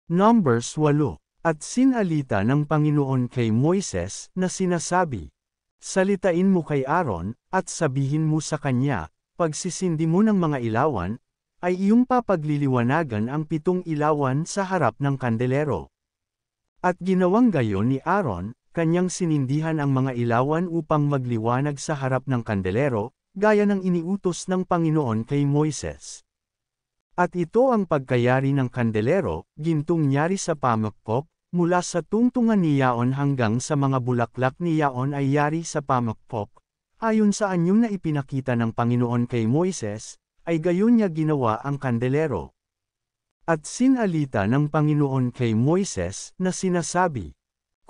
Numbers 8. At sinalita ng Panginoon kay Moises na sinasabi, salitain mo kay Aaron, at sabihin mo sa kanya, pagsisindi mo ng mga ilawan, ay iyong papagliliwanagan ang 7 ilawan sa harap ng kandelero. At ginawang gayon ni Aaron, kanyang sinindihan ang mga ilawan upang magliwanag sa harap ng kandelero, gaya ng iniutos ng Panginoon kay Moises. At ito ang pagkayari ng kandelero, gintong nyari sa pamakpok, mula sa tungtungan ni Yaon hanggang sa mga bulaklak ni Yaon ay yari sa pamakpok. Ayon sa anyong na ipinakita ng Panginoon kay Moises, ay gayon niya ginawa ang kandelero. At sinalita ng Panginoon kay Moises na sinasabi,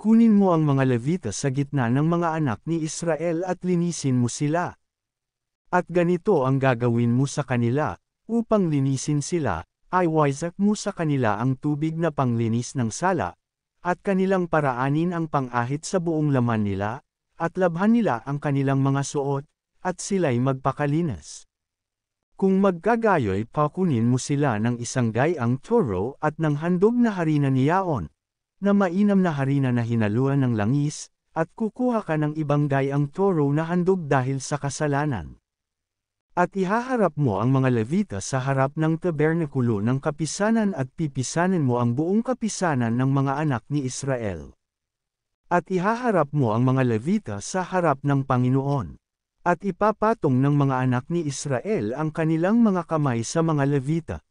kunin mo ang mga Levita sa gitna ng mga anak ni Israel at linisin mo sila. At ganito ang gagawin mo sa kanila, upang linisin sila, ay waisak mo sa kanila ang tubig na panglinis ng sala, at kanilang paraanin ang pang-ahit sa buong laman nila, at labhan nila ang kanilang mga suot, at sila'y magpakalinas. Kung magkagayoy pakunin mo sila ng isang gayang toro at ng handog na harina ni Yaon, na mainam na harina na hinaluan ng langis, at kukuha ka ng ibang gayang toro na handog dahil sa kasalanan. At ihaharap mo ang mga Levita sa harap ng tabernakulo ng kapisanan at pipisanin mo ang buong kapisanan ng mga anak ni Israel. At ihaharap mo ang mga Levita sa harap ng Panginoon. At ipapatong ng mga anak ni Israel ang kanilang mga kamay sa mga Levita.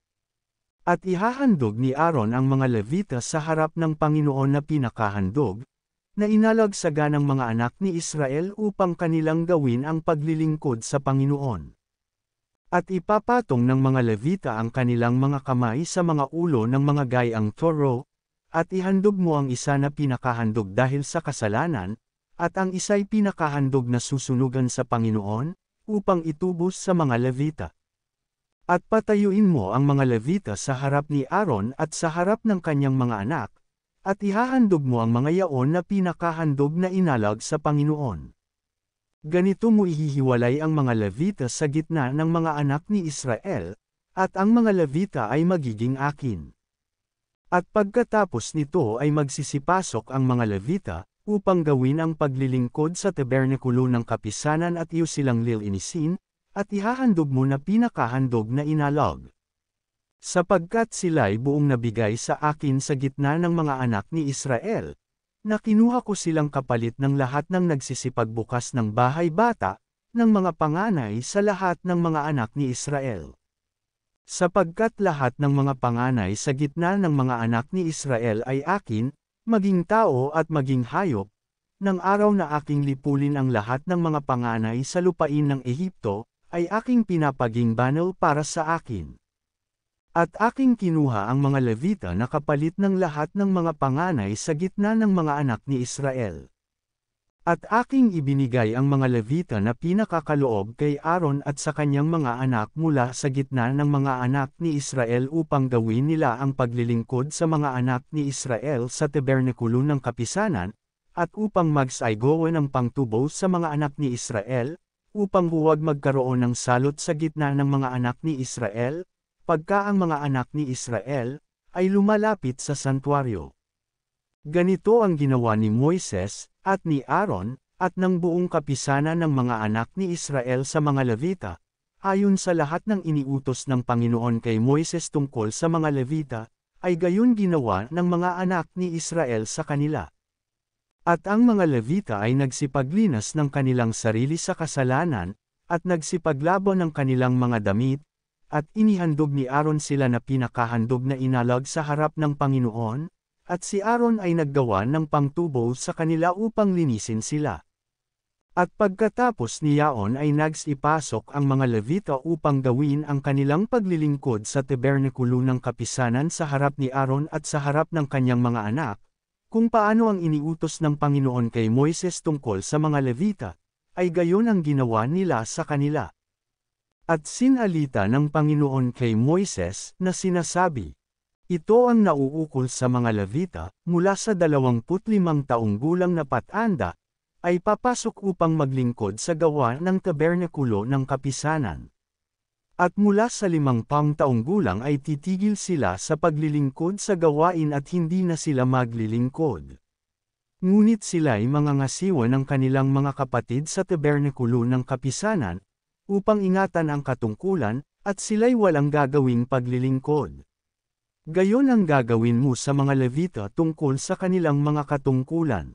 At ihahandog ni Aaron ang mga Levita sa harap ng Panginoon na pinakahandog, na inalagsaga ng mga anak ni Israel upang kanilang gawin ang paglilingkod sa Panginoon. At ipapatong ng mga Levita ang kanilang mga kamay sa mga ulo ng mga gayang toro, at ihandog mo ang isa na pinakahandog dahil sa kasalanan, at ang isa'y pinakahandog na susunugan sa Panginoon, upang itubos sa mga Levita. At patayuin mo ang mga Levita sa harap ni Aaron at sa harap ng kanyang mga anak, at ihahandog mo ang mga yaon na pinakahandog na inalag sa Panginoon. Ganito mo ihihiwalay ang mga Levita sa gitna ng mga anak ni Israel, at ang mga Levita ay magiging akin. At pagkatapos nito ay magsisipasok ang mga Levita, upang gawin ang paglilingkod sa tabernakulo ng kapisanan at iyo silang lilinisin, at ihahandog mo na pinakahandog na inalag. Sapagkat sila'y buong nabigay sa akin sa gitna ng mga anak ni Israel, na kinuha ko silang kapalit ng lahat ng nagsisipagbukas ng bahay bata, ng mga panganay sa lahat ng mga anak ni Israel. Sapagkat lahat ng mga panganay sa gitna ng mga anak ni Israel ay akin, maging tao at maging hayop, ng araw na aking lipulin ang lahat ng mga panganay sa lupain ng Ehipto, ay aking pinapaging banal para sa akin. At aking kinuha ang mga Levita na kapalit ng lahat ng mga panganay sa gitna ng mga anak ni Israel. At aking ibinigay ang mga Levita na pinakakaloob kay Aaron at sa kanyang mga anak mula sa gitna ng mga anak ni Israel upang gawin nila ang paglilingkod sa mga anak ni Israel sa tabernakulo ng kapisanan, at upang magsaygowan ng pangtubo sa mga anak ni Israel, upang huwag magkaroon ng salot sa gitna ng mga anak ni Israel, pagka ang mga anak ni Israel ay lumalapit sa santuaryo. Ganito ang ginawa ni Moises, at ni Aaron, at ng buong kapisanan ng mga anak ni Israel sa mga Levita, ayon sa lahat ng iniutos ng Panginoon kay Moises tungkol sa mga Levita, ay gayon ginawa ng mga anak ni Israel sa kanila. At ang mga Levita ay nagsipaglinas ng kanilang sarili sa kasalanan, at nagsipaglabo ng kanilang mga damit, at inihandog ni Aaron sila na pinakahandog na inalag sa harap ng Panginoon, at si Aaron ay naggawa ng pangtubo sa kanila upang linisin sila. At pagkatapos ni Yaon ay nagsipasok ang mga Levita upang gawin ang kanilang paglilingkod sa tabernakulo ng kapisanan sa harap ni Aaron at sa harap ng kanyang mga anak, kung paano ang iniutos ng Panginoon kay Moises tungkol sa mga Levita, ay gayon ang ginawa nila sa kanila. At sinalita ng Panginoon kay Moises na sinasabi, ito ang nauukol sa mga Levita, mula sa 25 taong gulang na patanda, ay papasok upang maglingkod sa gawa ng tabernakulo ng kapisanan. At mula sa 50 taong gulang ay titigil sila sa paglilingkod sa gawain at hindi na sila maglilingkod. Ngunit sila'y mangangasiwa ng kanilang mga kapatid sa tabernakulo ng kapisanan, upang ingatan ang katungkulan, at sila'y walang gagawing paglilingkod. Gayon ang gagawin mo sa mga Levita tungkol sa kanilang mga katungkulan.